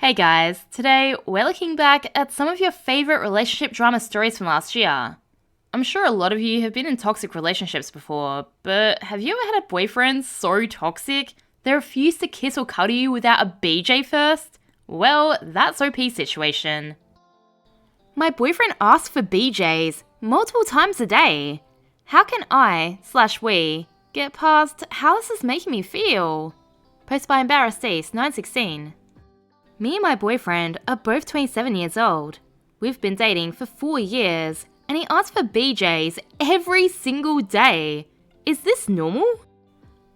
Hey guys, today we're looking back at some of your favourite relationship drama stories from last year. I'm sure a lot of you have been in toxic relationships before, but have you ever had a boyfriend so toxic they refused to kiss or cuddle you without a BJ first? Well, that's OP's situation. My boyfriend asks for BJs multiple times a day. How can I/we get past how this is making me feel? Posted by Embarrassed Ace 916. Me and my boyfriend are both 27 years old. We've been dating for 4 years, and he asks for BJs every single day. Is this normal?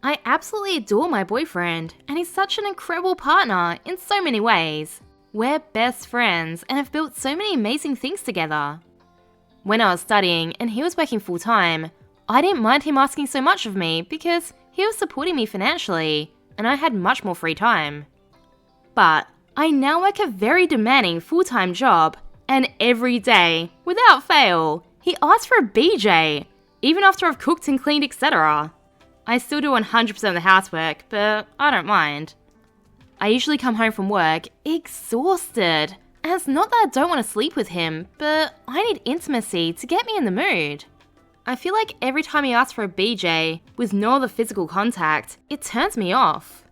I absolutely adore my boyfriend, and he's such an incredible partner in so many ways. We're best friends and have built so many amazing things together. When I was studying and he was working full-time, I didn't mind him asking so much of me because he was supporting me financially, and I had much more free time. But I now work a very demanding full-time job, and every day, without fail, he asks for a BJ, even after I've cooked and cleaned, etc. I still do 100% of the housework, but I don't mind. I usually come home from work exhausted, and it's not that I don't want to sleep with him, but I need intimacy to get me in the mood. I feel like every time he asks for a BJ, with no other physical contact, it turns me off.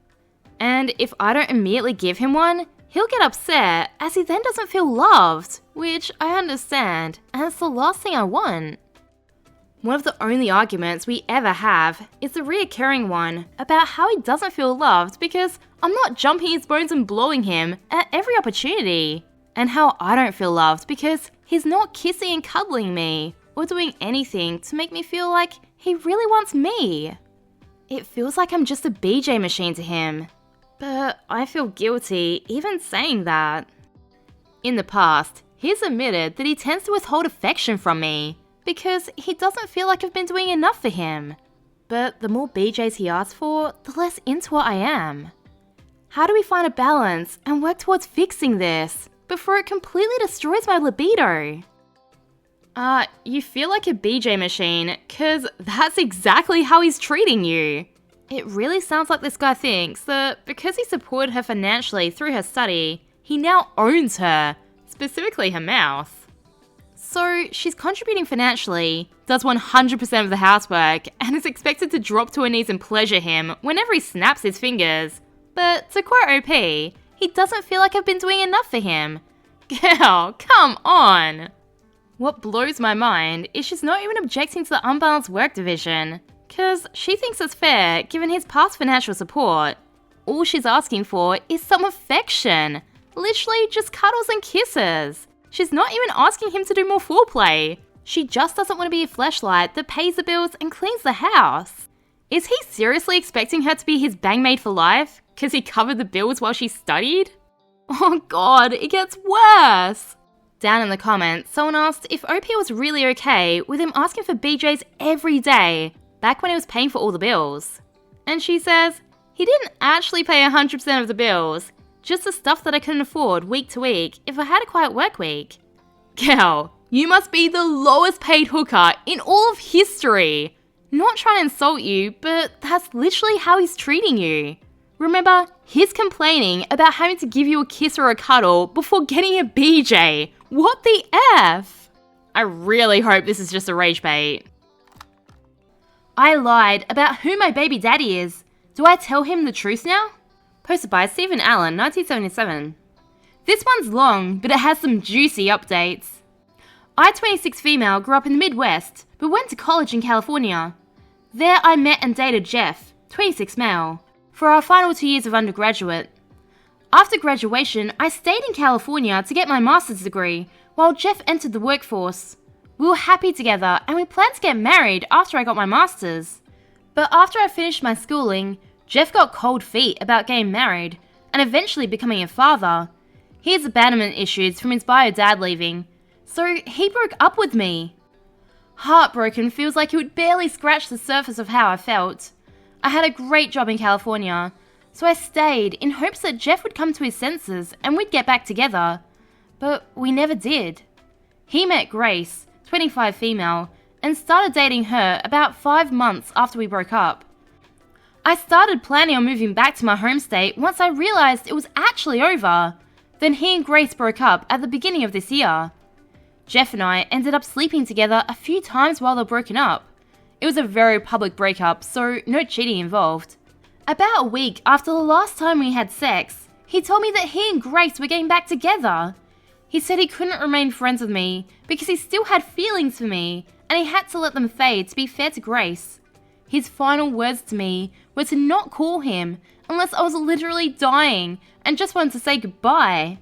And if I don't immediately give him one, he'll get upset as he then doesn't feel loved, which I understand, and it's the last thing I want. One of the only arguments we ever have is the reoccurring one about how he doesn't feel loved because I'm not jumping his bones and blowing him at every opportunity, and how I don't feel loved because he's not kissing and cuddling me or doing anything to make me feel like he really wants me. It feels like I'm just a BJ machine to him. But I feel guilty even saying that. In the past, he's admitted that he tends to withhold affection from me because he doesn't feel like I've been doing enough for him. But the more BJs he asks for, the less into it I am. How do we find a balance and work towards fixing this before it completely destroys my libido? You feel like a BJ machine, cause that's exactly how he's treating you. It really sounds like this guy thinks that because he supported her financially through her study, he now owns her, specifically her mouth. So she's contributing financially, does 100% of the housework, and is expected to drop to her knees and pleasure him whenever he snaps his fingers. But to quote OP, he doesn't feel like I've been doing enough for him. Girl, come on! What blows my mind is she's not even objecting to the unbalanced work division. Cause she thinks it's fair given his past financial support. All she's asking for is some affection. Literally just cuddles and kisses. She's not even asking him to do more foreplay. She just doesn't want to be a fleshlight that pays the bills and cleans the house. Is he seriously expecting her to be his bangmaid for life? Cause he covered the bills while she studied? Oh god, it gets worse! Down in the comments, someone asked if OP was really okay with him asking for BJs every day, back when he was paying for all the bills. And she says, he didn't actually pay 100% of the bills, just the stuff that I couldn't afford week to week if I had a quiet work week. Girl, you must be the lowest paid hooker in all of history. Not trying to insult you, but that's literally how he's treating you. Remember, he's complaining about having to give you a kiss or a cuddle before getting a BJ. What the F? I really hope this is just a rage bait. I lied about who my baby daddy is. Do I tell him the truth now? Posted by Stephen Allen, 1977. This one's long, but it has some juicy updates. I, 26 female, grew up in the Midwest, but went to college in California. There I met and dated Jeff, 26 male, for our final 2 years of undergraduate. After graduation, I stayed in California to get my master's degree, while Jeff entered the workforce. We were happy together and we planned to get married after I got my master's. But after I finished my schooling, Jeff got cold feet about getting married and eventually becoming a father. He has abandonment issues from his bio dad leaving, so he broke up with me. Heartbroken feels like it would barely scratch the surface of how I felt. I had a great job in California, so I stayed in hopes that Jeff would come to his senses and we'd get back together. But we never did. He met Grace, 25 female, and started dating her about 5 months after we broke up. I started planning on moving back to my home state once I realized it was actually over. Then he and Grace broke up at the beginning of this year. Jeff and I ended up sleeping together a few times while they were broken up. It was a very public breakup, so no cheating involved. About a week after the last time we had sex, he told me that he and Grace were getting back together. He said he couldn't remain friends with me because he still had feelings for me, and he had to let them fade to be fair to Grace. His final words to me were to not call him unless I was literally dying and just wanted to say goodbye.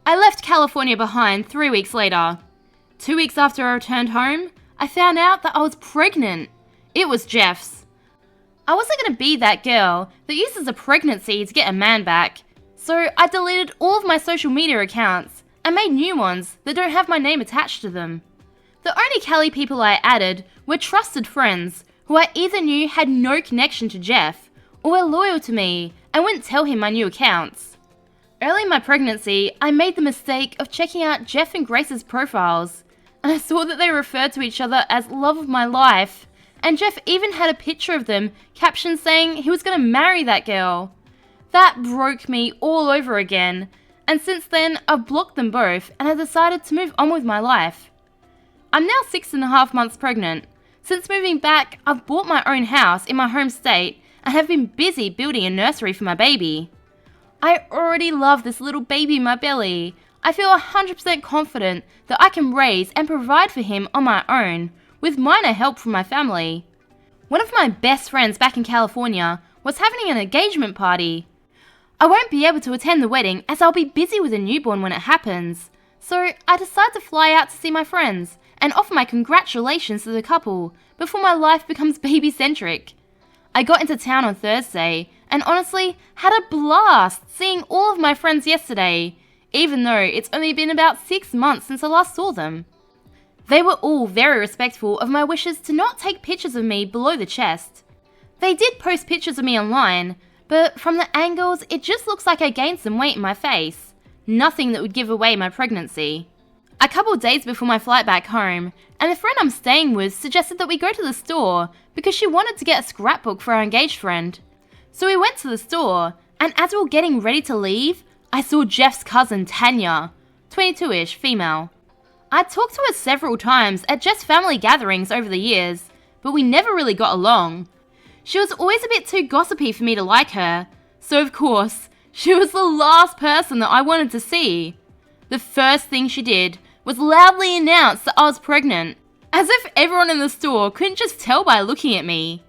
I left California behind 3 weeks later. 2 weeks after I returned home, I found out that I was pregnant. It was Jeff's. I wasn't going to be that girl that uses a pregnancy to get a man back, so I deleted all of my social media accounts and made new ones that don't have my name attached to them. The only Cali people I added were trusted friends who I either knew had no connection to Jeff or were loyal to me and wouldn't tell him my new accounts. Early in my pregnancy, I made the mistake of checking out Jeff and Grace's profiles, and I saw that they referred to each other as love of my life, and Jeff even had a picture of them captioned saying he was going to marry that girl. That broke me all over again, and since then I've blocked them both and I decided to move on with my life. I'm now 6.5 months pregnant. Since moving back, I've bought my own house in my home state and have been busy building a nursery for my baby. I already love this little baby in my belly. I feel 100% confident that I can raise and provide for him on my own, with minor help from my family. One of my best friends back in California was having an engagement party. I won't be able to attend the wedding as I'll be busy with a newborn when it happens, so I decided to fly out to see my friends and offer my congratulations to the couple before my life becomes baby-centric. I got into town on Thursday and honestly had a blast seeing all of my friends yesterday, even though it's only been about 6 months since I last saw them. They were all very respectful of my wishes to not take pictures of me below the chest. They did post pictures of me online, but from the angles it just looks like I gained some weight in my face. Nothing that would give away my pregnancy. A couple days before my flight back home, and the friend I'm staying with suggested that we go to the store because she wanted to get a scrapbook for our engaged friend. So we went to the store, and as we were getting ready to leave, I saw Jeff's cousin Tanya, 22-ish, female. I'd talked to her several times at Jeff's family gatherings over the years, but we never really got along. She was always a bit too gossipy for me to like her, so of course, she was the last person that I wanted to see. The first thing she did was loudly announce that I was pregnant, as if everyone in the store couldn't just tell by looking at me.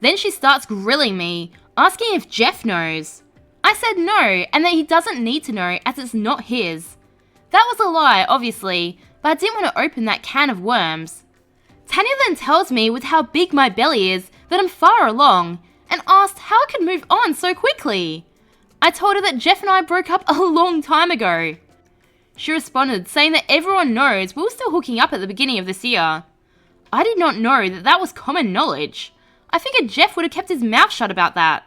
Then she starts grilling me, asking if Jeff knows. I said no, and that he doesn't need to know as it's not his. That was a lie, obviously, but I didn't want to open that can of worms. Tanya then tells me with how big my belly is that I'm far along, and asked how I could move on so quickly. I told her that Jeff and I broke up a long time ago. She responded saying that everyone knows we were still hooking up at the beginning of this year. I did not know that that was common knowledge. I figured Jeff would have kept his mouth shut about that.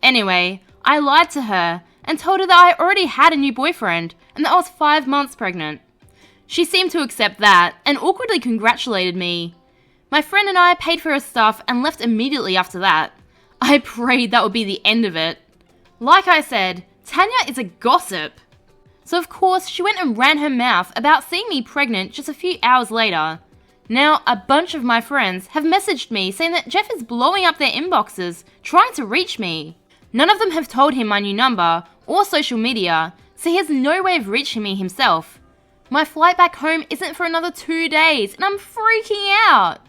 Anyway, I lied to her and told her that I already had a new boyfriend and that I was 5 months pregnant. She seemed to accept that and awkwardly congratulated me. My friend and I paid for her stuff and left immediately after that. I prayed that would be the end of it. Like I said, Tanya is a gossip. So of course she went and ran her mouth about seeing me pregnant just a few hours later. Now a bunch of my friends have messaged me saying that Jeff is blowing up their inboxes trying to reach me. None of them have told him my new number or social media, so he has no way of reaching me himself. My flight back home isn't for another 2 days and I'm freaking out.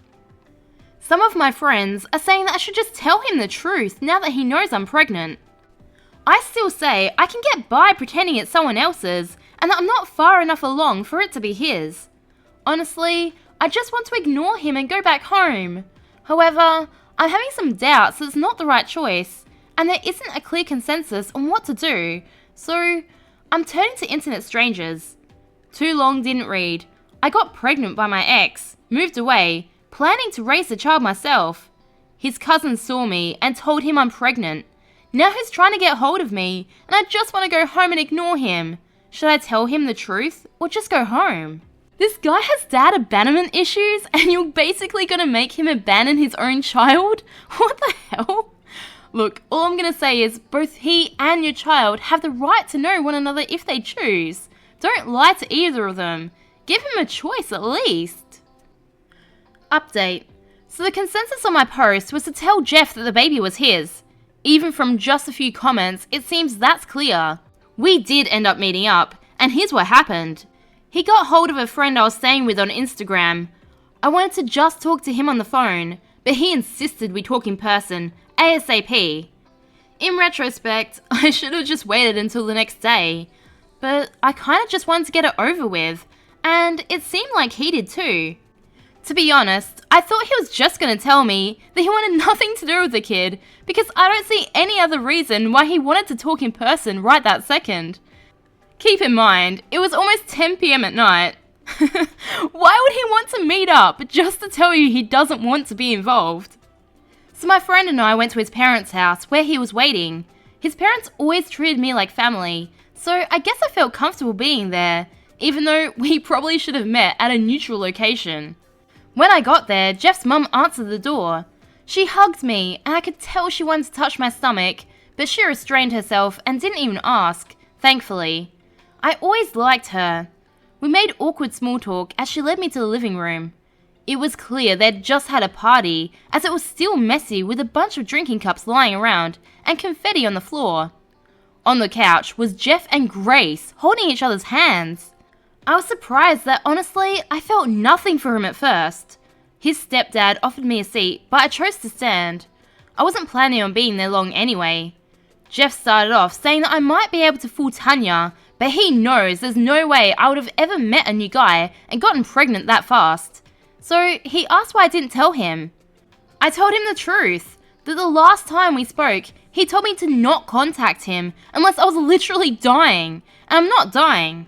Some of my friends are saying that I should just tell him the truth now that he knows I'm pregnant. I still say I can get by pretending it's someone else's and that I'm not far enough along for it to be his. Honestly, I just want to ignore him and go back home. However, I'm having some doubts that it's not the right choice and there isn't a clear consensus on what to do, so I'm turning to internet strangers. Too long didn't read. I got pregnant by my ex, moved away, planning to raise the child myself. His cousin saw me and told him I'm pregnant. Now he's trying to get hold of me, and I just want to go home and ignore him. Should I tell him the truth, or just go home? This guy has dad abandonment issues, and you're basically gonna make him abandon his own child? What the hell? Look, all I'm gonna say is both he and your child have the right to know one another if they choose. Don't lie to either of them. Give him a choice at least. Update. So the consensus on my post was to tell Jeff that the baby was his. Even from just a few comments, it seems that's clear. We did end up meeting up, and here's what happened. He got hold of a friend I was staying with on Instagram. I wanted to just talk to him on the phone, but he insisted we talk in person, ASAP. In retrospect, I should have just waited until the next day, but I kinda just wanted to get it over with, and it seemed like he did too. To be honest, I thought he was just gonna tell me that he wanted nothing to do with the kid, because I don't see any other reason why he wanted to talk in person right that second. Keep in mind, it was almost 10 PM at night. Why would he want to meet up just to tell you he doesn't want to be involved? So my friend and I went to his parents' house where he was waiting. His parents always treated me like family, so I guess I felt comfortable being there, even though we probably should have met at a neutral location. When I got there, Jeff's mum answered the door. She hugged me, and I could tell she wanted to touch my stomach, but she restrained herself and didn't even ask, thankfully. I always liked her. We made awkward small talk as she led me to the living room. It was clear they'd just had a party, as it was still messy with a bunch of drinking cups lying around and confetti on the floor. On the couch was Jeff and Grace holding each other's hands. I was surprised that honestly, I felt nothing for him at first. His stepdad offered me a seat, but I chose to stand. I wasn't planning on being there long anyway. Jeff started off saying that I might be able to fool Tanya, but he knows there's no way I would have ever met a new guy and gotten pregnant that fast. So he asked why I didn't tell him. I told him the truth, that the last time we spoke, he told me to not contact him unless I was literally dying, and I'm not dying.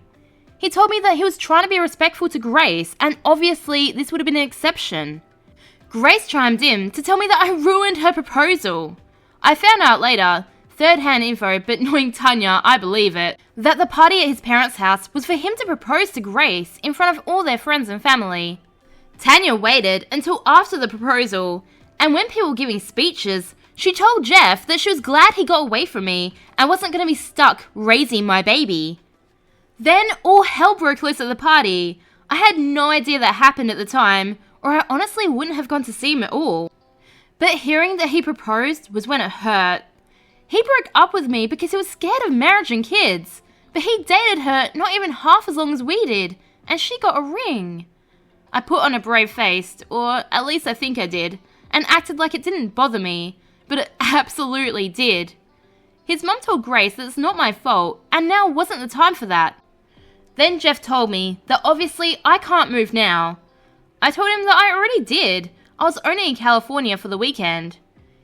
He told me that he was trying to be respectful to Grace, and obviously this would have been an exception. Grace chimed in to tell me that I ruined her proposal. I found out later, third-hand info, but knowing Tanya, I believe it, that the party at his parents' house was for him to propose to Grace in front of all their friends and family. Tanya waited until after the proposal, and when people were giving speeches, she told Jeff that she was glad he got away from me and wasn't going to be stuck raising my baby. Then all hell broke loose at the party. I had no idea that happened at the time, or I honestly wouldn't have gone to see him at all. But hearing that he proposed was when it hurt. He broke up with me because he was scared of marriage and kids, but he dated her not even half as long as we did, and she got a ring. I put on a brave face, or at least I think I did, and acted like it didn't bother me, but it absolutely did. His mum told Grace that it's not my fault, and now wasn't the time for that. Then Jeff told me that obviously I can't move now. I told him that I already did. I was only in California for the weekend.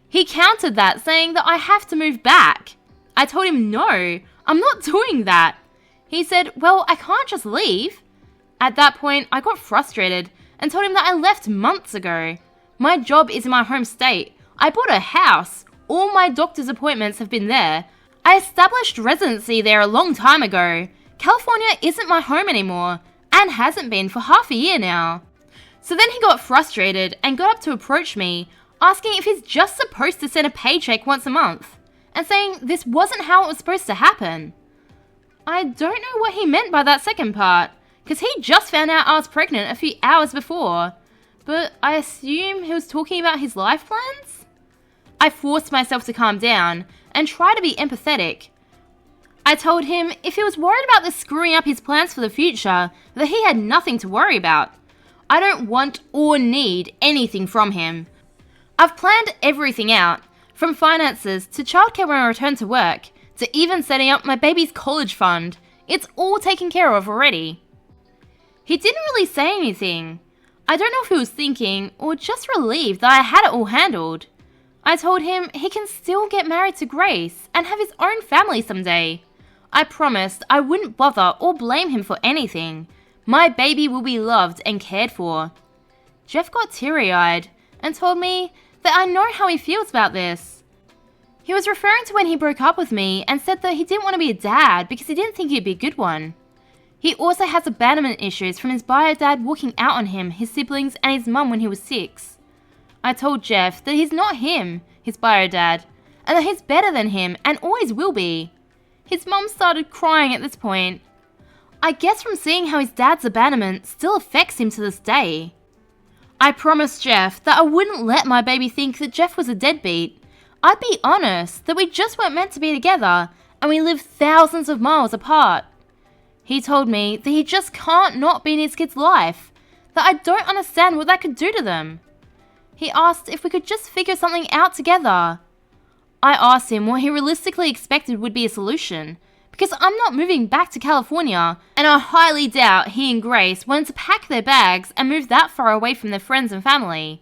He countered that, saying that I have to move back. I told him no, I'm not doing that. He said, well, I can't just leave. At that point, I got frustrated and told him that I left months ago. My job is in my home state. I bought a house. All my doctor's appointments have been there. I established residency there a long time ago. California isn't my home anymore, and hasn't been for half a year now. So then he got frustrated and got up to approach me, asking if he's just supposed to send a paycheck once a month, and saying this wasn't how it was supposed to happen. I don't know what he meant by that second part, because he just found out I was pregnant a few hours before, but I assume he was talking about his life plans? I forced myself to calm down and try to be empathetic. I told him if he was worried about this screwing up his plans for the future, that he had nothing to worry about. I don't want or need anything from him. I've planned everything out, from finances to childcare when I return to work, to even setting up my baby's college fund. It's all taken care of already. He didn't really say anything. I don't know if he was thinking or just relieved that I had it all handled. I told him he can still get married to Grace and have his own family someday. I promised I wouldn't bother or blame him for anything. My baby will be loved and cared for. Jeff got teary-eyed and told me that I know how he feels about this. He was referring to when he broke up with me and said that he didn't want to be a dad because he didn't think he'd be a good one. He also has abandonment issues from his bio dad walking out on him, his siblings, and his mum when he was 6. I told Jeff that he's not him, his bio dad, and that he's better than him and always will be. His mum started crying at this point. I guess from seeing how his dad's abandonment still affects him to this day. I promised Jeff that I wouldn't let my baby think that Jeff was a deadbeat. I'd be honest that we just weren't meant to be together and we live thousands of miles apart. He told me that he just can't not be in his kid's life, that I don't understand what that could do to them. He asked if we could just figure something out together. I asked him what he realistically expected would be a solution, because I'm not moving back to California, and I highly doubt he and Grace wanted to pack their bags and move that far away from their friends and family.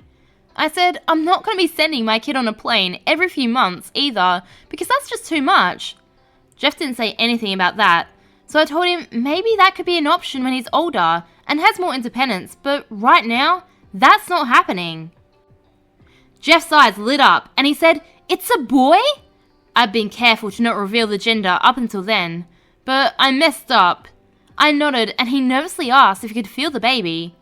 I said I'm not going to be sending my kid on a plane every few months either, because that's just too much. Jeff didn't say anything about that, so I told him maybe that could be an option when he's older and has more independence, but right now, that's not happening. Jeff's eyes lit up and he said, "It's a boy?" I'd been careful to not reveal the gender up until then, but I messed up. I nodded and he nervously asked if he could feel the baby.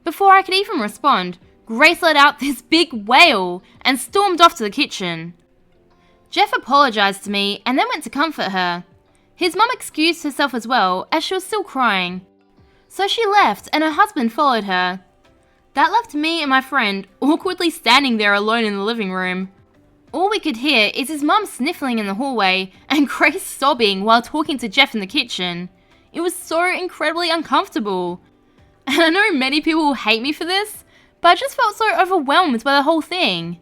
Before I could even respond, Grace let out this big wail and stormed off to the kitchen. Jeff apologized to me and then went to comfort her. His mum excused herself as well, as she was still crying. So she left and her husband followed her. That left me and my friend awkwardly standing there alone in the living room. All we could hear is his mum sniffling in the hallway and Grace sobbing while talking to Jeff in the kitchen. It was so incredibly uncomfortable. And I know many people will hate me for this, but I just felt so overwhelmed by the whole thing.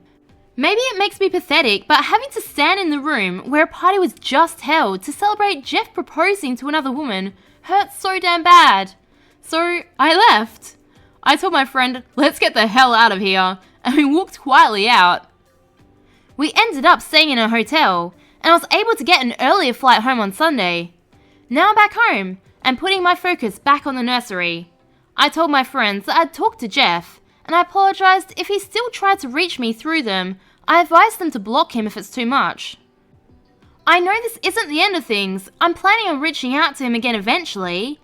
Maybe it makes me pathetic, but having to stand in the room where a party was just held to celebrate Jeff proposing to another woman hurt so damn bad. So I left. I told my friend, "Let's get the hell out of here," and we walked quietly out. We ended up staying in a hotel, and I was able to get an earlier flight home on Sunday. Now I'm back home, and putting my focus back on the nursery. I told my friends that I'd talked to Jeff, and I apologized if he still tried to reach me through them. I advised them to block him if it's too much. I know this isn't the end of things. I'm planning on reaching out to him again eventually.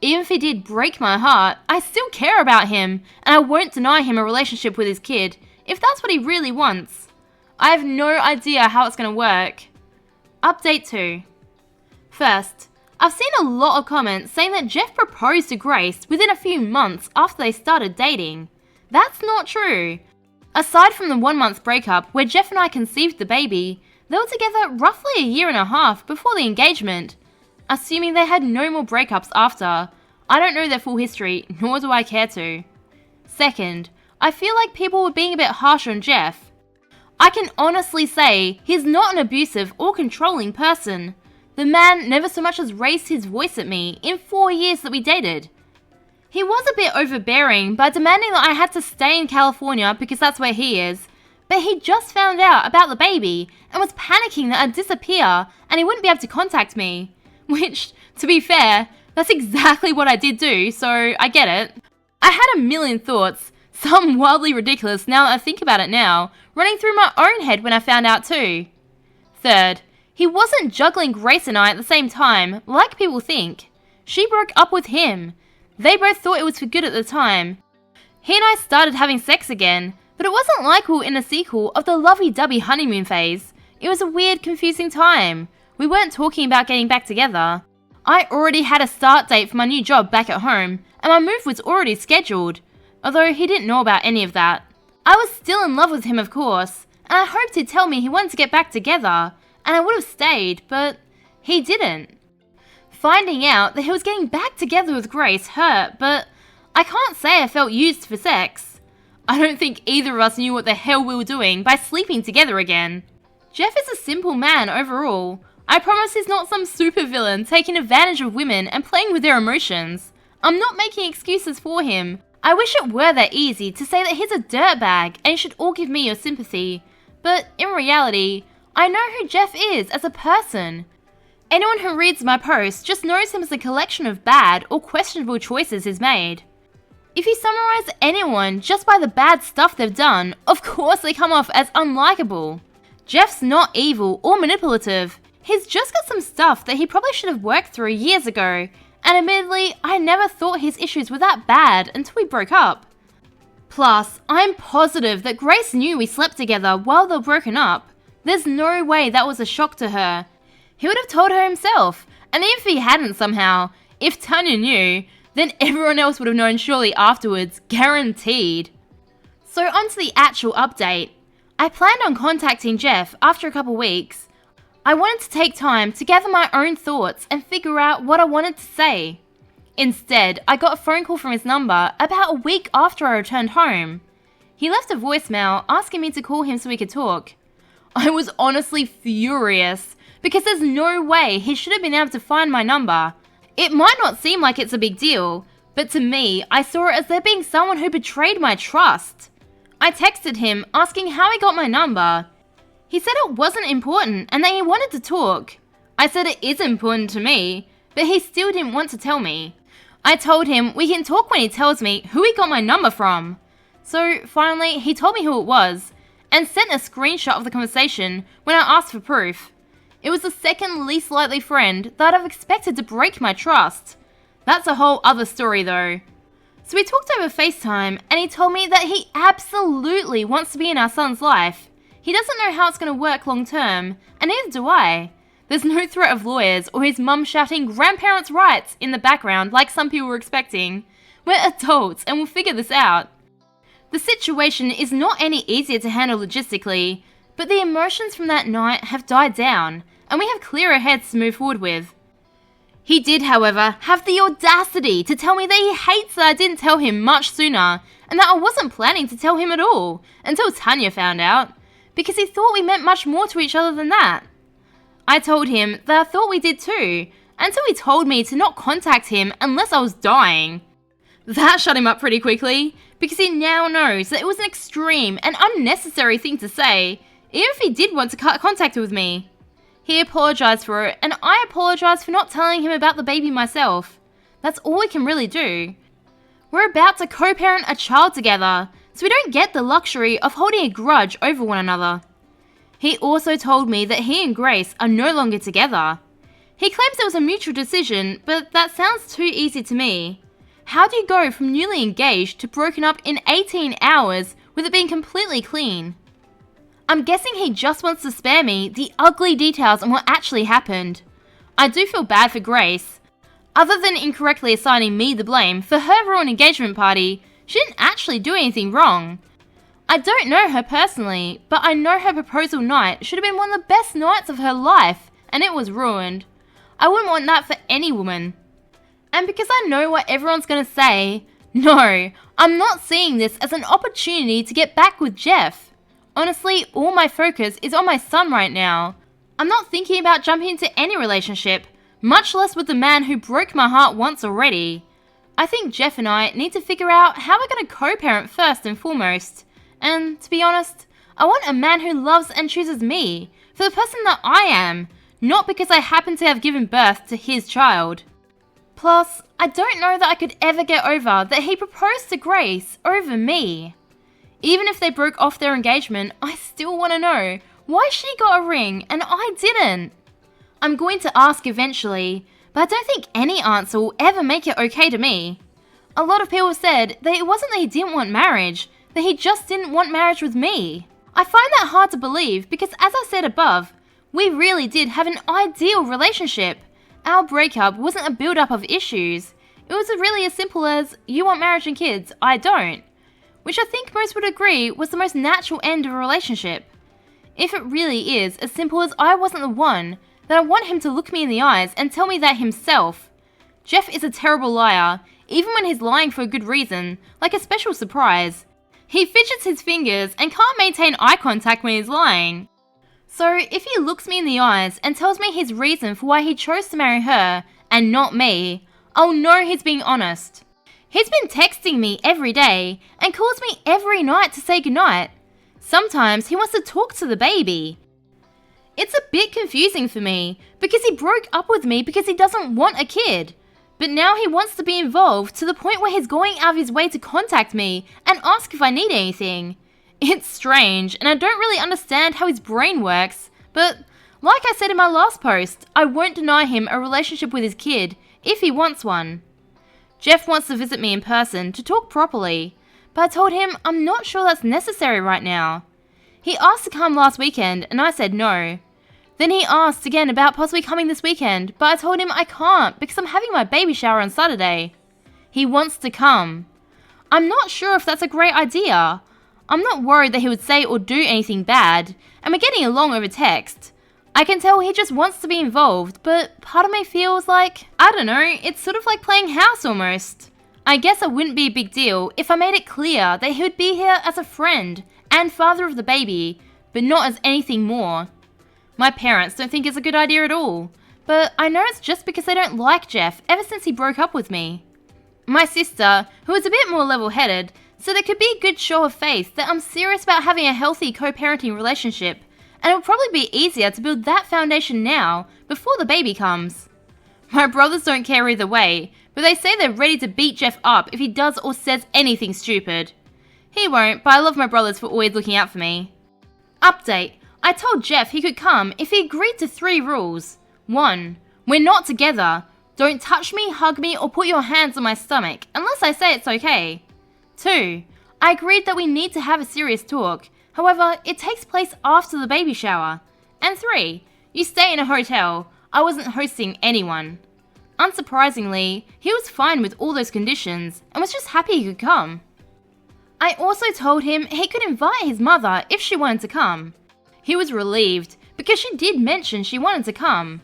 Even if he did break my heart, I still care about him, and I won't deny him a relationship with his kid, if that's what he really wants. I have no idea how it's going to work. Update 2. First, I've seen a lot of comments saying that Jeff proposed to Grace within a few months after they started dating. That's not true. Aside from the 1-month breakup where Jeff and I conceived the baby, they were together roughly a year and a half before the engagement. Assuming they had no more breakups after, I don't know their full history, nor do I care to. Second, I feel like people were being a bit harsh on Jeff. I can honestly say he's not an abusive or controlling person. The man never so much as raised his voice at me in 4 years that we dated. He was a bit overbearing by demanding that I had to stay in California because that's where he is, but he just found out about the baby and was panicking that I'd disappear and he wouldn't be able to contact me. Which, to be fair, that's exactly what I did do, so I get it. I had a million thoughts, some wildly ridiculous now that I think about it now, running through my own head when I found out too. Third, he wasn't juggling Grace and I at the same time, like people think. She broke up with him. They both thought it was for good at the time. He and I started having sex again, but it wasn't like we were in a sequel of the lovey-dovey honeymoon phase. It was a weird, confusing time. We weren't talking about getting back together. I already had a start date for my new job back at home, and my move was already scheduled, although he didn't know about any of that. I was still in love with him, of course, and I hoped he'd tell me he wanted to get back together, and I would have stayed, but he didn't. Finding out that he was getting back together with Grace hurt, but I can't say I felt used for sex. I don't think either of us knew what the hell we were doing by sleeping together again. Jeff is a simple man overall. I promise he's not some supervillain taking advantage of women and playing with their emotions. I'm not making excuses for him. I wish it were that easy to say that he's a dirtbag and you should all give me your sympathy. But in reality, I know who Jeff is as a person. Anyone who reads my post just knows him as a collection of bad or questionable choices he's made. If you summarize anyone just by the bad stuff they've done, of course they come off as unlikable. Jeff's not evil or manipulative. He's just got some stuff that he probably should have worked through years ago, and admittedly, I never thought his issues were that bad until we broke up. Plus, I'm positive that Grace knew we slept together while they were broken up. There's no way that was a shock to her. He would have told her himself, and even if he hadn't somehow, if Tanya knew, then everyone else would have known surely afterwards, guaranteed. So on to the actual update. I planned on contacting Jeff after a couple weeks. I wanted to take time to gather my own thoughts and figure out what I wanted to say. Instead, I got a phone call from his number about a week after I returned home. He left a voicemail asking me to call him so we could talk. I was honestly furious, because there's no way he should have been able to find my number. It might not seem like it's a big deal, but to me, I saw it as there being someone who betrayed my trust. I texted him asking how he got my number. He said it wasn't important and that he wanted to talk. I said it is important to me, but he still didn't want to tell me. I told him we can talk when he tells me who he got my number from. So finally, he told me who it was, and sent a screenshot of the conversation when I asked for proof. It was the second least likely friend that I've expected to break my trust. That's a whole other story though. So we talked over FaceTime, and he told me that he absolutely wants to be in our son's life. He doesn't know how it's going to work long term, and neither do I. There's no threat of lawyers or his mum shouting grandparents' rights in the background like some people were expecting. We're adults and we'll figure this out. The situation is not any easier to handle logistically, but the emotions from that night have died down, and we have clearer heads to move forward with. He did, however, have the audacity to tell me that he hates that I didn't tell him much sooner, and that I wasn't planning to tell him at all, until Tanya found out, because he thought we meant much more to each other than that. I told him that I thought we did too, until he told me to not contact him unless I was dying. That shut him up pretty quickly, because he now knows that it was an extreme and unnecessary thing to say, even if he did want to cut contact with me. He apologised for it, and I apologised for not telling him about the baby myself. That's all we can really do. We're about to co-parent a child together, so we don't get the luxury of holding a grudge over one another. He also told me that he and Grace are no longer together. He claims it was a mutual decision, but that sounds too easy to me. How do you go from newly engaged to broken up in 18 hours with it being completely clean? I'm guessing he just wants to spare me the ugly details on what actually happened. I do feel bad for Grace. Other than incorrectly assigning me the blame for her ruined engagement party, she didn't actually do anything wrong. I don't know her personally, but I know her proposal night should have been one of the best nights of her life, and it was ruined. I wouldn't want that for any woman. And because I know what everyone's going to say, no, I'm not seeing this as an opportunity to get back with Jeff. Honestly, all my focus is on my son right now. I'm not thinking about jumping into any relationship, much less with the man who broke my heart once already. I think Jeff and I need to figure out how we're going to co-parent first and foremost. And to be honest, I want a man who loves and chooses me for the person that I am, not because I happen to have given birth to his child. Plus, I don't know that I could ever get over that he proposed to Grace over me. Even if they broke off their engagement, I still want to know why she got a ring and I didn't. I'm going to ask eventually, but I don't think any answer will ever make it okay to me. A lot of people said that it wasn't that he didn't want marriage, that he just didn't want marriage with me. I find that hard to believe because, as I said above, we really did have an ideal relationship. Our breakup wasn't a build-up of issues. It was really as simple as, you want marriage and kids, I don't. Which I think most would agree was the most natural end of a relationship. If it really is as simple as I wasn't the one, then I want him to look me in the eyes and tell me that himself. Jeff is a terrible liar, even when he's lying for a good reason, like a special surprise. He fidgets his fingers and can't maintain eye contact when he's lying. So if he looks me in the eyes and tells me his reason for why he chose to marry her and not me, I'll know he's being honest. He's been texting me every day and calls me every night to say goodnight. Sometimes he wants to talk to the baby. It's a bit confusing for me because he broke up with me because he doesn't want a kid. But now he wants to be involved to the point where he's going out of his way to contact me and ask if I need anything. It's strange and I don't really understand how his brain works, but like I said in my last post, I won't deny him a relationship with his kid if he wants one. Jeff wants to visit me in person to talk properly, but I told him I'm not sure that's necessary right now. He asked to come last weekend and I said no. Then he asked again about possibly coming this weekend, but I told him I can't because I'm having my baby shower on Saturday. He wants to come. I'm not sure if that's a great idea. I'm not worried that he would say or do anything bad, and we're getting along over text. I can tell he just wants to be involved, but part of me feels like, I don't know, it's sort of like playing house almost. I guess it wouldn't be a big deal if I made it clear that he would be here as a friend and father of the baby, but not as anything more. My parents don't think it's a good idea at all, but I know it's just because they don't like Jeff ever since he broke up with me. My sister, who is a bit more level-headed, said it could be a good show of faith that I'm serious about having a healthy co-parenting relationship, and it will probably be easier to build that foundation now, before the baby comes. My brothers don't care either way, but they say they're ready to beat Jeff up if he does or says anything stupid. He won't, but I love my brothers for always looking out for me. Update. I told Jeff he could come if he agreed to 3 rules. 1. We're not together. Don't touch me, hug me, or put your hands on my stomach, unless I say it's okay. 2. I agreed that we need to have a serious talk. However, it takes place after the baby shower. And 3. You stay in a hotel. I wasn't hosting anyone. Unsurprisingly, he was fine with all those conditions and was just happy he could come. I also told him he could invite his mother if she wanted to come. He was relieved because she did mention she wanted to come.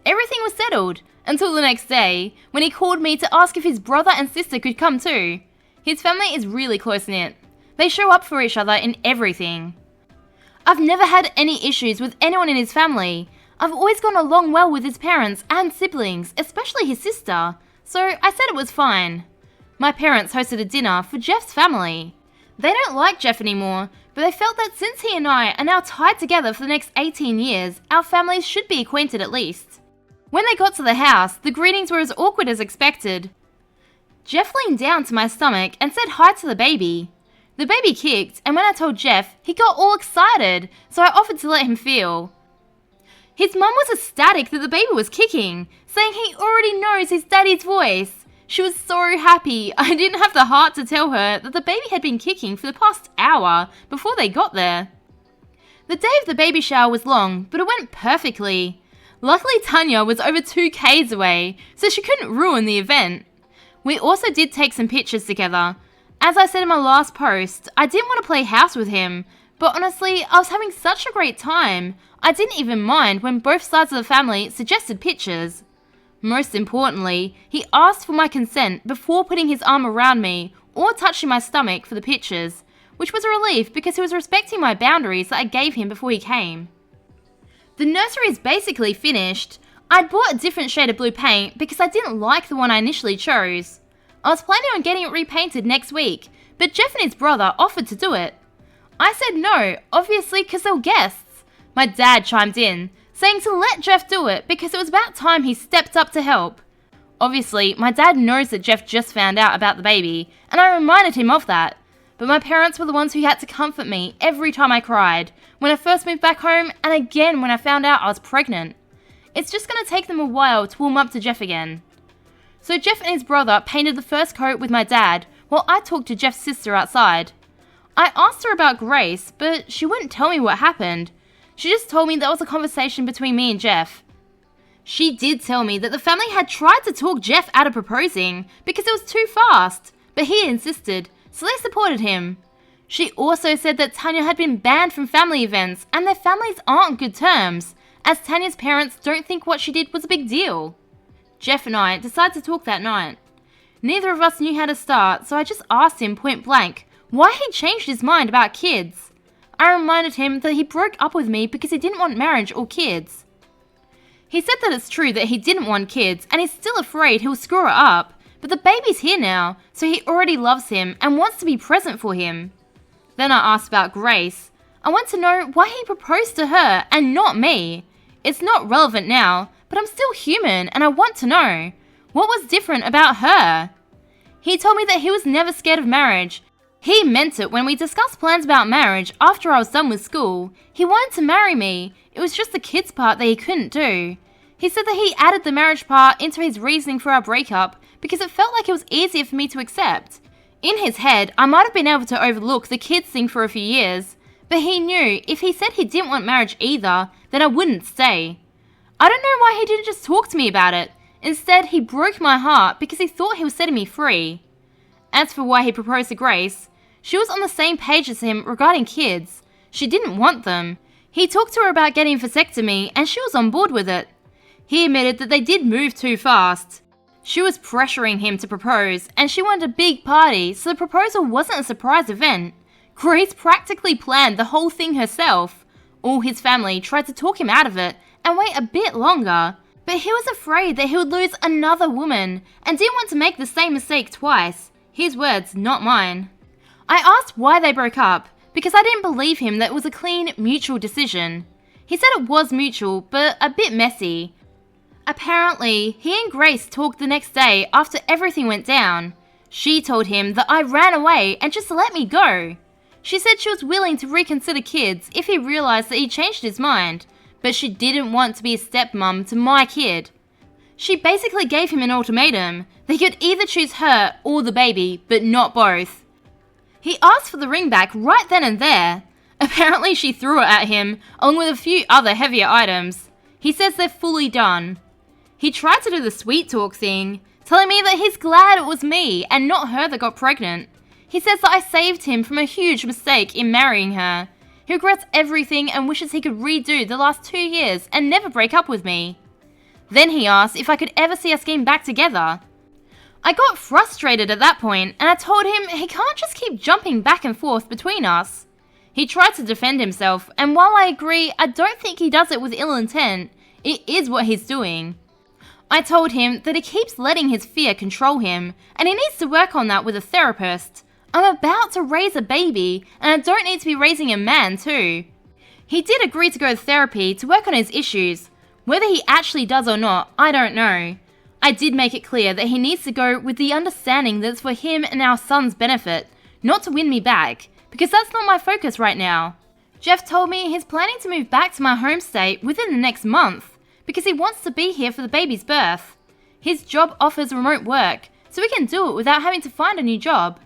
Everything was settled until the next day when he called me to ask if his brother and sister could come too. His family is really close-knit. They show up for each other in everything. I've never had any issues with anyone in his family. I've always gone along well with his parents and siblings, especially his sister, so I said it was fine. My parents hosted a dinner for Jeff's family. They don't like Jeff anymore, but they felt that since he and I are now tied together for the next 18 years, our families should be acquainted at least. When they got to the house, the greetings were as awkward as expected. Jeff leaned down to my stomach and said hi to the baby. The baby kicked, and when I told Jeff, he got all excited, so I offered to let him feel. His mum was ecstatic that the baby was kicking, saying he already knows his daddy's voice. She was so happy I didn't have the heart to tell her that the baby had been kicking for the past hour before they got there. The day of the baby shower was long, but it went perfectly. Luckily Tanya was over 2 k's away, so she couldn't ruin the event. We also did take some pictures together. As I said in my last post, I didn't want to play house with him, but honestly, I was having such a great time. I didn't even mind when both sides of the family suggested pictures. Most importantly, he asked for my consent before putting his arm around me or touching my stomach for the pictures, which was a relief because he was respecting my boundaries that I gave him before he came. The nursery is basically finished. I'd bought a different shade of blue paint because I didn't like the one I initially chose. I was planning on getting it repainted next week, but Jeff and his brother offered to do it. I said no, obviously because they were guests. My dad chimed in, saying to let Jeff do it because it was about time he stepped up to help. Obviously, my dad knows that Jeff just found out about the baby, and I reminded him of that. But my parents were the ones who had to comfort me every time I cried, when I first moved back home, and again when I found out I was pregnant. It's just going to take them a while to warm up to Jeff again. So Jeff and his brother painted the first coat with my dad, while I talked to Jeff's sister outside. I asked her about Grace, but she wouldn't tell me what happened. She just told me that was a conversation between me and Jeff. She did tell me that the family had tried to talk Jeff out of proposing because it was too fast, but he insisted, so they supported him. She also said that Tanya had been banned from family events and their families aren't on good terms, as Tanya's parents don't think what she did was a big deal. Jeff and I decided to talk that night. Neither of us knew how to start, so I just asked him point blank why he changed his mind about kids. I reminded him that he broke up with me because he didn't want marriage or kids. He said that it's true that he didn't want kids and he's still afraid he'll screw it up, but the baby's here now, so he already loves him and wants to be present for him. Then I asked about Grace. I want to know why he proposed to her and not me. It's not relevant now, but I'm still human and I want to know. What was different about her? He told me that he was never scared of marriage. He meant it when we discussed plans about marriage after I was done with school. He wanted to marry me. It was just the kids part that he couldn't do. He said that he added the marriage part into his reasoning for our breakup because it felt like it was easier for me to accept. In his head, I might have been able to overlook the kids thing for a few years, But he knew if he said he didn't want marriage either, then I wouldn't stay. I don't know why he didn't just talk to me about it. Instead, he broke my heart because he thought he was setting me free. As for why he proposed to Grace, she was on the same page as him regarding kids. She didn't want them. He talked to her about getting a vasectomy and she was on board with it. He admitted that they did move too fast. She was pressuring him to propose and she wanted a big party, so the proposal wasn't a surprise event. Grace practically planned the whole thing herself. All his family tried to talk him out of it and wait a bit longer, but he was afraid that he would lose another woman and didn't want to make the same mistake twice. His words, not mine. I asked why they broke up, because I didn't believe him that it was a clean, mutual decision. He said it was mutual, but a bit messy. Apparently, he and Grace talked the next day after everything went down. She told him that I ran away and just let me go. She said she was willing to reconsider kids if he realized that he changed his mind, but she didn't want to be a stepmom to my kid. She basically gave him an ultimatum. They could either choose her or the baby, but not both. He asked for the ring back right then and there. Apparently she threw it at him, along with a few other heavier items. He says they're fully done. He tried to do the sweet talk thing, telling me that he's glad it was me and not her that got pregnant. He says that I saved him from a huge mistake in marrying her. He regrets everything and wishes he could redo the last 2 years and never break up with me. Then he asked if I could ever see us getting back together. I got frustrated at that point and I told him he can't just keep jumping back and forth between us. He tried to defend himself, and while I agree I don't think he does it with ill intent, it is what he's doing. I told him that he keeps letting his fear control him and he needs to work on that with a therapist. I'm about to raise a baby and I don't need to be raising a man too. He did agree to go to therapy to work on his issues. Whether he actually does or not, I don't know. I did make it clear that he needs to go with the understanding that it's for him and our son's benefit, not to win me back, because that's not my focus right now. Jeff told me he's planning to move back to my home state within the next month, because he wants to be here for the baby's birth. His job offers remote work, so he can do it without having to find a new job.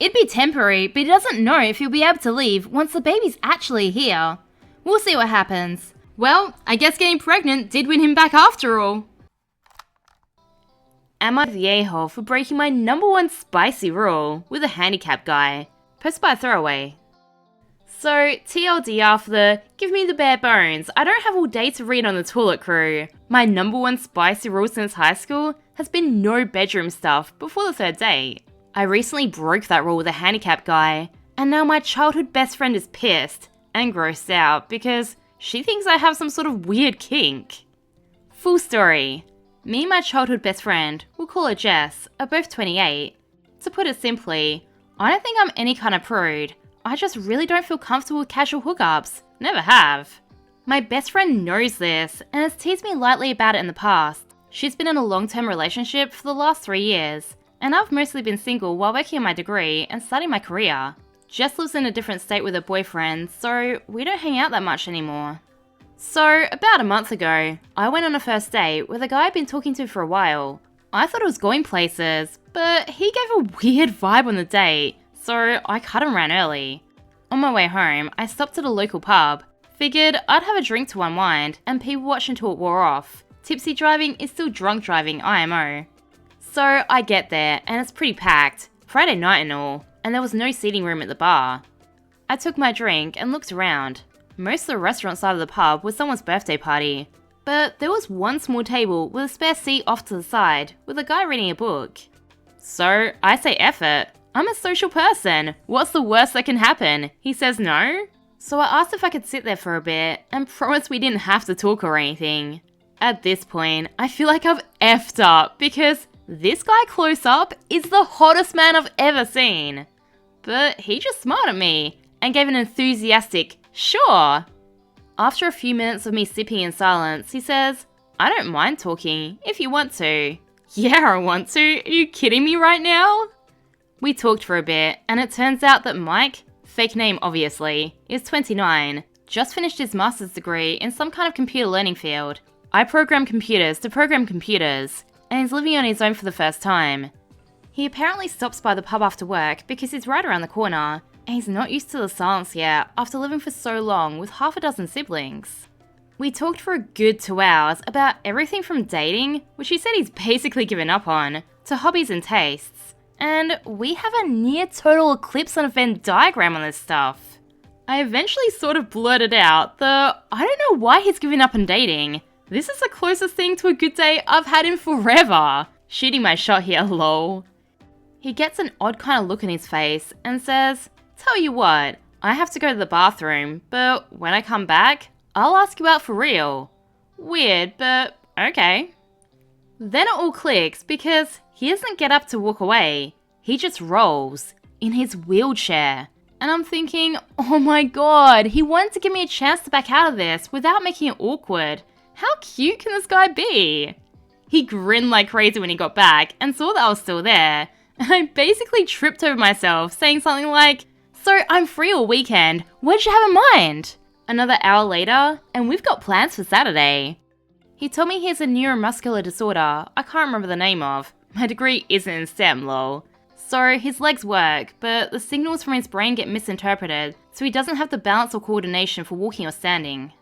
It'd be temporary, but he doesn't know if he'll be able to leave once the baby's actually here. We'll see what happens. Well, I guess getting pregnant did win him back after all. Am I the a-hole for breaking my #1 spicy rule with a handicap guy? Posted by Throwaway. So, TLDR for the give me the bare bones, I don't have all day to read on the toilet crew. My #1 spicy rule since high school has been no bedroom stuff before the 3rd date. I recently broke that rule with a handicap guy, and now my childhood best friend is pissed and grossed out because she thinks I have some sort of weird kink. Full story. Me and my childhood best friend, we'll call her Jess, are both 28. To put it simply, I don't think I'm any kind of prude. I just really don't feel comfortable with casual hookups. Never have. My best friend knows this and has teased me lightly about it in the past. She's been in a long-term relationship for the last 3 years, and I've mostly been single while working on my degree and starting my career. Jess lives in a different state with her boyfriend, so we don't hang out that much anymore. So, about a month ago, I went on a first date with a guy I'd been talking to for a while. I thought it was going places, but he gave a weird vibe on the date, so I cut and ran early. On my way home, I stopped at a local pub. Figured I'd have a drink to unwind and people watch until it wore off. Tipsy driving is still drunk driving, IMO. So I get there and it's pretty packed, Friday night and all, and there was no seating room at the bar. I took my drink and looked around. Most of the restaurant side of the pub was someone's birthday party, but there was one small table with a spare seat off to the side with a guy reading a book. So I say F it. I'm a social person. What's the worst that can happen? He says no? So I asked if I could sit there for a bit and promised we didn't have to talk or anything. At this point, I feel like I've effed up because this guy close up is the hottest man I've ever seen. But he just smiled at me and gave an enthusiastic, sure. After a few minutes of me sipping in silence, he says, I don't mind talking if you want to. Yeah, I want to. Are you kidding me right now? We talked for a bit, and it turns out that Mike, fake name obviously, is 29, just finished his master's degree in some kind of computer learning field. I program computers to program computers, and he's living on his own for the first time. He apparently stops by the pub after work because he's right around the corner, and and he's not used to the silence yet after living for so long with half a dozen siblings. We talked for a good 2 hours about everything from dating, which he said he's basically given up on, to hobbies and tastes, and we have a near total eclipse on a Venn diagram on this stuff. I eventually sort of blurted out that I don't know why he's given up on dating. This is the closest thing to a good day I've had in forever. Shooting my shot here, lol. He gets an odd kind of look on his face and says, "Tell you what, I have to go to the bathroom, but when I come back, I'll ask you out for real." Weird, but okay. Then it all clicks because he doesn't get up to walk away. He just rolls in his wheelchair. And I'm thinking, oh my god, he wanted to give me a chance to back out of this without making it awkward. How cute can this guy be? He grinned like crazy when he got back and saw that I was still there. And I basically tripped over myself, saying something like, "So I'm free all weekend, what did you have in mind?" Another hour later, and we've got plans for Saturday. He told me he has a neuromuscular disorder I can't remember the name of. My degree isn't in STEM, lol. So his legs work, but the signals from his brain get misinterpreted, so he doesn't have the balance or coordination for walking or standing.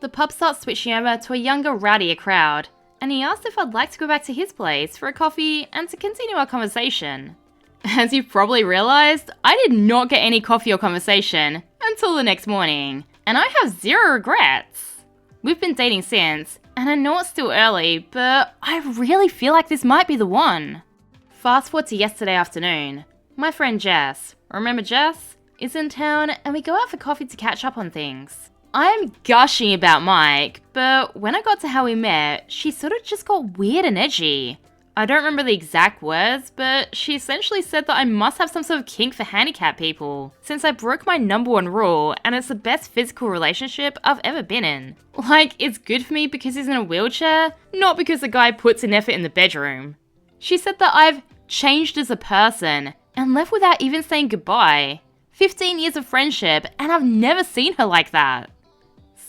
The pub starts switching over to a younger, rowdier crowd, and he asked if I'd like to go back to his place for a coffee and to continue our conversation. As you've probably realised, I did not get any coffee or conversation until the next morning, and I have zero regrets. We've been dating since, and I know it's still early, but I really feel like this might be the one. Fast forward to yesterday afternoon. My friend Jess, remember Jess, is in town and we go out for coffee to catch up on things. I'm gushing about Mike, but when I got to how we met, she sort of just got weird and edgy. I don't remember the exact words, but she essentially said that I must have some sort of kink for handicapped people, since I broke my #1 rule and it's the best physical relationship I've ever been in. Like, it's good for me because he's in a wheelchair, not because the guy puts in effort in the bedroom. She said that I've changed as a person and left without even saying goodbye. 15 years of friendship and I've never seen her like that.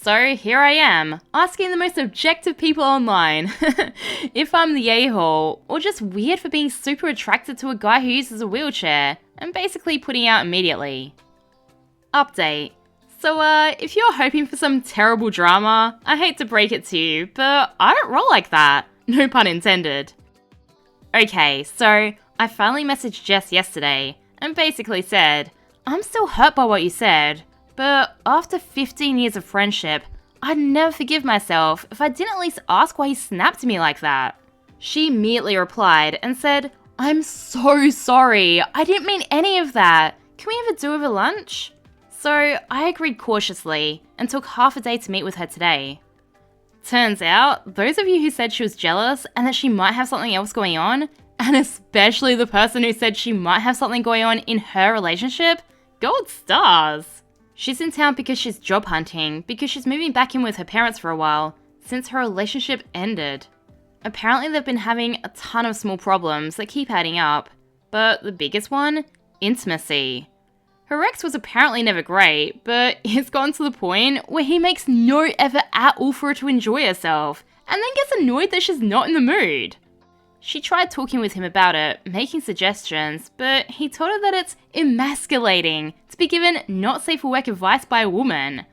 So here I am, asking the most objective people online if I'm the a-hole or just weird for being super attracted to a guy who uses a wheelchair and basically putting out immediately. Update. So if you're hoping for some terrible drama, I hate to break it to you, but I don't roll like that. No pun intended. Okay, so I finally messaged Jess yesterday and basically said, "I'm still hurt by what you said, but after 15 years of friendship, I'd never forgive myself if I didn't at least ask why he snapped at me like that." She immediately replied and said, "I'm so sorry, I didn't mean any of that. Can we have a do over lunch?" So I agreed cautiously and took half a day to meet with her today. Turns out, those of you who said she was jealous and that she might have something else going on, and especially the person who said she might have something going on in her relationship, gold stars. She's in town because she's job hunting, because she's moving back in with her parents for a while, since her relationship ended. Apparently they've been having a ton of small problems that keep adding up, but the biggest one? Intimacy. Her ex was apparently never great, but it's gotten to the point where he makes no effort at all for her to enjoy herself, and then gets annoyed that she's not in the mood. She tried talking with him about it, making suggestions, but he told her that it's emasculating to be given not safe for work advice by a woman.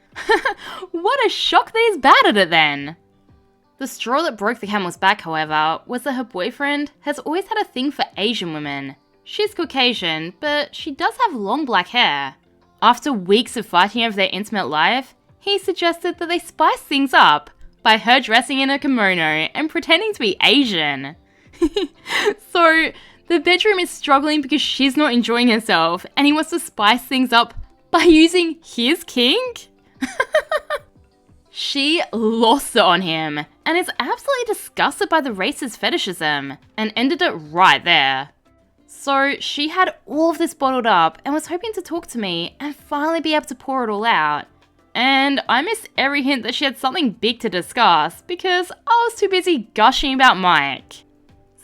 What a shock that he's bad at it then! The straw that broke the camel's back, however, was that her boyfriend has always had a thing for Asian women. She's Caucasian, but she does have long black hair. After weeks of fighting over their intimate life, he suggested that they spice things up by her dressing in a kimono and pretending to be Asian. So, the bedroom is struggling because she's not enjoying herself and he wants to spice things up by using his kink? She lost it on him and is absolutely disgusted by the racist fetishism and ended it right there. So she had all of this bottled up and was hoping to talk to me and finally be able to pour it all out. And I missed every hint that she had something big to discuss because I was too busy gushing about Mike.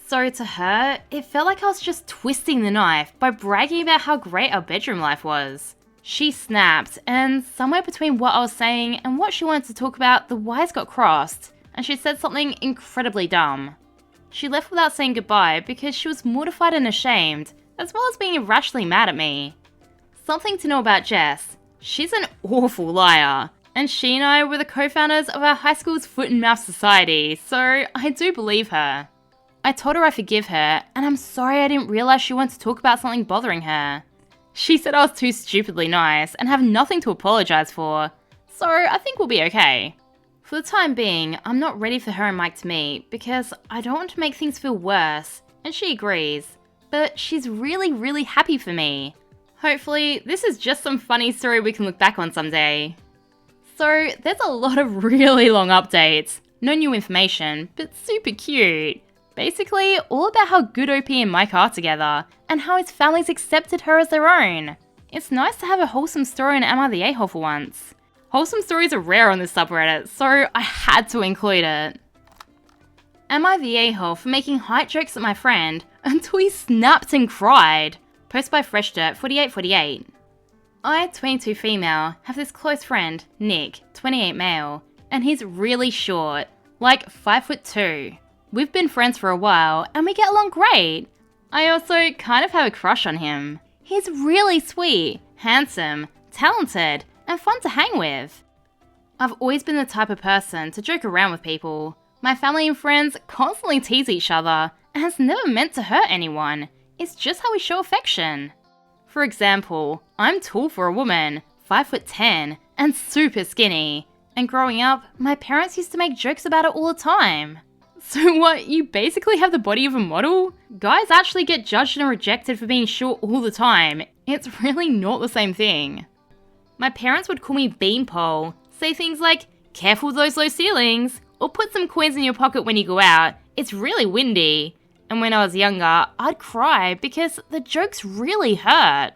So to her, it felt like I was just twisting the knife by bragging about how great our bedroom life was. She snapped, and somewhere between what I was saying and what she wanted to talk about, the wires got crossed, and she said something incredibly dumb. She left without saying goodbye because she was mortified and ashamed, as well as being irrationally mad at me. Something to know about Jess. She's an awful liar. And she and I were the co-founders of our high school's Foot and Mouth Society, so I do believe her. I told her I forgive her, and I'm sorry I didn't realize she wanted to talk about something bothering her. She said I was too stupidly nice and have nothing to apologize for, so I think we'll be okay. For the time being, I'm not ready for her and Mike to meet because I don't want to make things feel worse, and she agrees. But she's really happy for me. Hopefully, this is just some funny story we can look back on someday. So, there's a lot of really long updates. No new information, but super cute. Basically, all about how good OP and Mike are together, and how his family's accepted her as their own. It's nice to have a wholesome story in Am I the A-hole for once. Wholesome stories are rare on this subreddit, so I had to include it. Am I the a-hole for making height jokes at my friend until he snapped and cried? Post by FreshDirt4848. I, 22 female, have this close friend, Nick, 28 male, and he's really short, like 5'2". We've been friends for a while and we get along great. I also kind of have a crush on him. He's really sweet, handsome, talented, and fun to hang with. I've always been the type of person to joke around with people. My family and friends constantly tease each other, and it's never meant to hurt anyone. It's just how we show affection. For example, I'm tall for a woman, 5'10", and super skinny. And growing up, my parents used to make jokes about it all the time. So what, you basically have the body of a model? Guys actually get judged and rejected for being short all the time. It's really not the same thing. My parents would call me beanpole, say things like, careful with those low ceilings, or put some coins in your pocket when you go out, it's really windy. And when I was younger, I'd cry because the jokes really hurt.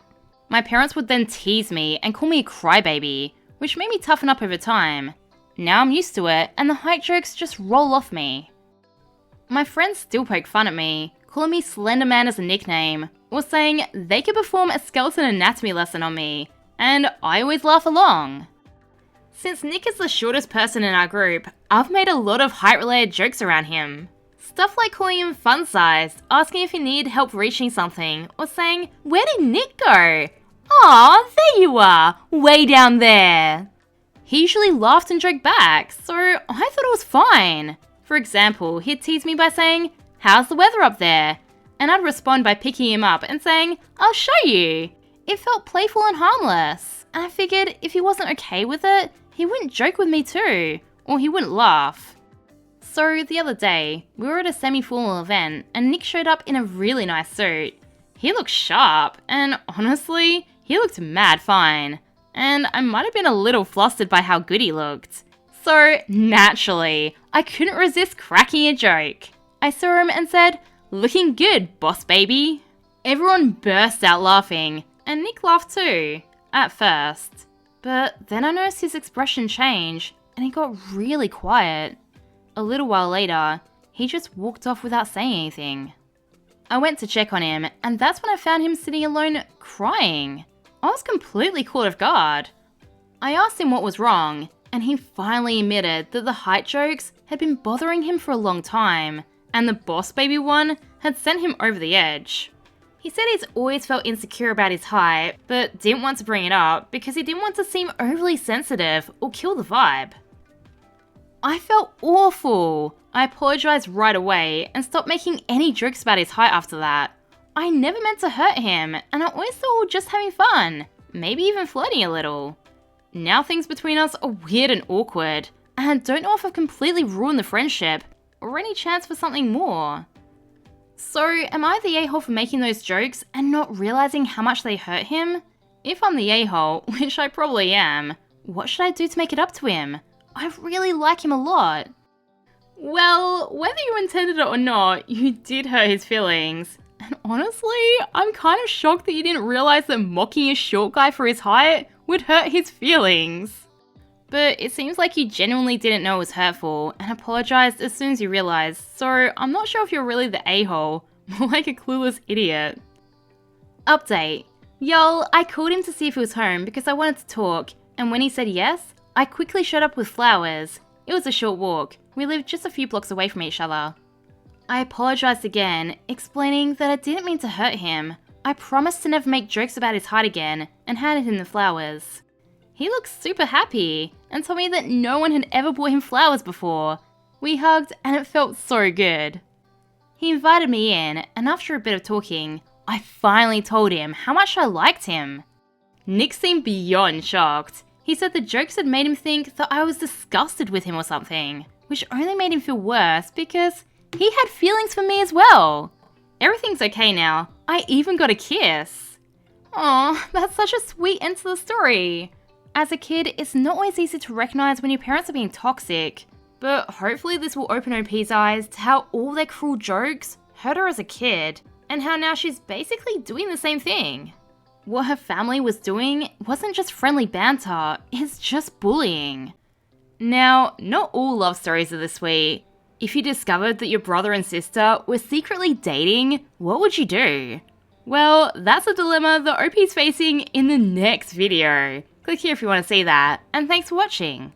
My parents would then tease me and call me a crybaby, which made me toughen up over time. Now I'm used to it, and the height jokes just roll off me. My friends still poke fun at me, calling me Slender Man as a nickname, or saying they could perform a skeleton anatomy lesson on me, and I always laugh along. Since Nick is the shortest person in our group, I've made a lot of height-related jokes around him. Stuff like calling him fun-sized, asking if he needed help reaching something, or saying, where did Nick go? Aw, there you are, way down there. He usually laughed and joked back, so I thought it was fine. For example, he'd tease me by saying, how's the weather up there? And I'd respond by picking him up and saying, I'll show you. It felt playful and harmless, and I figured if he wasn't okay with it, he wouldn't joke with me too, or he wouldn't laugh. So the other day, we were at a semi-formal event and Nick showed up in a really nice suit. He looked sharp, and honestly, he looked mad fine. And I might have been a little flustered by how good he looked. So, naturally, I couldn't resist cracking a joke. I saw him and said, looking good, boss baby. Everyone burst out laughing, and Nick laughed too, at first. But then I noticed his expression change, and he got really quiet. A little while later, he just walked off without saying anything. I went to check on him, and that's when I found him sitting alone, crying. I was completely caught off guard. I asked him what was wrong, and he finally admitted that the height jokes had been bothering him for a long time, and the boss baby one had sent him over the edge. He said he's always felt insecure about his height, but didn't want to bring it up because he didn't want to seem overly sensitive or kill the vibe. I felt awful. I apologized right away and stopped making any jokes about his height after that. I never meant to hurt him, and I always thought we were just having fun, maybe even flirting a little. Now things between us are weird and awkward, and I don't know if I've completely ruined the friendship, or any chance for something more. So, am I the a-hole for making those jokes and not realizing how much they hurt him? If I'm the a-hole, which I probably am, what should I do to make it up to him? I really like him a lot. Well, whether you intended it or not, you did hurt his feelings. And honestly, I'm kind of shocked that you didn't realize that mocking a short guy for his height would hurt his feelings. But it seems like you genuinely didn't know it was hurtful and apologized as soon as you realized, so I'm not sure if you're really the a-hole, more like a clueless idiot. Update. Y'all, I called him to see if he was home because I wanted to talk, and when he said yes, I quickly showed up with flowers. It was a short walk. We lived just a few blocks away from each other. I apologized again, explaining that I didn't mean to hurt him. I promised to never make jokes about his height again and handed him the flowers. He looked super happy and told me that no one had ever bought him flowers before. We hugged and it felt so good. He invited me in, and after a bit of talking, I finally told him how much I liked him. Nick seemed beyond shocked. He said the jokes had made him think that I was disgusted with him or something, which only made him feel worse because he had feelings for me as well. Everything's okay now. I even got a kiss. Aw, that's such a sweet end to the story. As a kid, it's not always easy to recognize when your parents are being toxic, but hopefully this will open OP's eyes to how all their cruel jokes hurt her as a kid, and how now she's basically doing the same thing. What her family was doing wasn't just friendly banter, it's just bullying. Now, not all love stories are this sweet. If you discovered that your brother and sister were secretly dating, what would you do? Well, that's a dilemma that OP's facing in the next video. Click here if you want to see that, and thanks for watching.